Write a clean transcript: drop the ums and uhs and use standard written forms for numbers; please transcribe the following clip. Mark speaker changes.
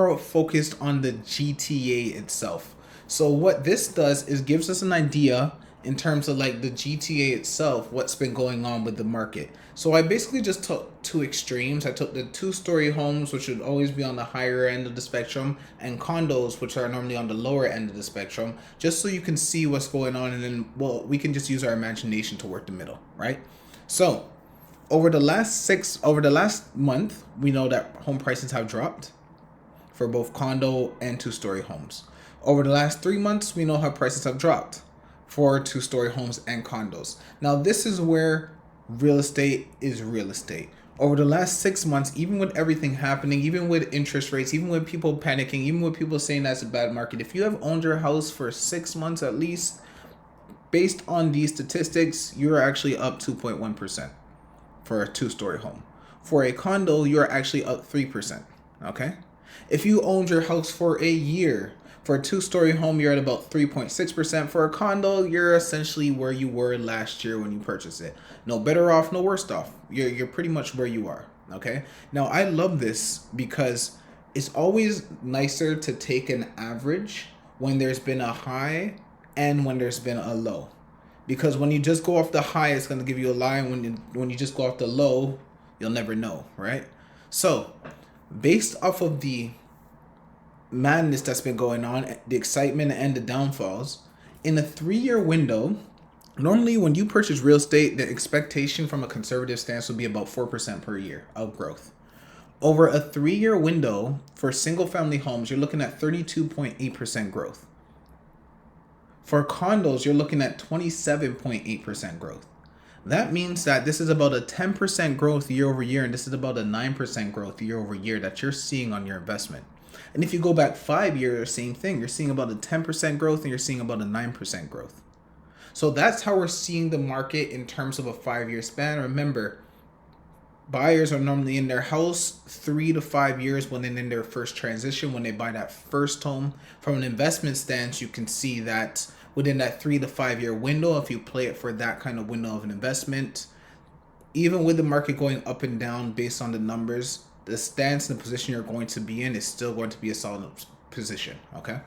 Speaker 1: more focused on the GTA itself. So what this does is gives us an idea in terms of like the GTA itself, what's been going on with the market. So I basically just took two extremes. I took the two-story homes, which would always be on the higher end of the spectrum, and condos, which are normally on the lower end of the spectrum, just so you can see what's going on, and then well, we can just use our imagination to work the middle, right? So over the last month, we know that home prices have dropped for both condo and two-story homes. Over the last 3 months, we know how prices have dropped for two-story homes and condos. Now, this is where real estate is real estate. Over the last 6 months, even with everything happening, even with interest rates, even with people panicking, even with people saying that's a bad market, if you have owned your house for 6 months at least, based on these statistics, you're actually up 2.1% for a two-story home. For a condo, you're actually up 3%. Okay? If you owned your house for a year, for a two-story home, you're at about 3.6%. For a condo, you're essentially where you were last year when you purchased it. No better off, no worse off. You're pretty much where you are. Okay? Now, I love this because it's always nicer to take an average when there's been a high and when there's been a low. Because when you just go off the high, it's going to give you a lie. When you just go off the low, you'll never know, right? So, based off of the madness that's been going on, the excitement and the downfalls, in a 3-year window, normally when you purchase real estate, the expectation from a conservative stance would be about 4% per year of growth. Over a 3-year window for single family homes, you're looking at 32.8% growth. For condos, you're looking at 27.8% growth. That means that this is about a 10% growth year over year, and this is about a 9% growth year over year that you're seeing on your investment. And if you go back 5 years, same thing. You're seeing about a 10% growth and you're seeing about a 9% growth. So that's how we're seeing the market in terms of a 5-year span. Remember, buyers are normally in their house 3 to 5 years when they're in their first transition, when they buy that first home. From an investment stance, you can see that within that 3 to 5 year window, if you play it for that kind of window of an investment, even with the market going up and down based on the numbers, the stance and the position you're going to be in is still going to be a solid position. Okay.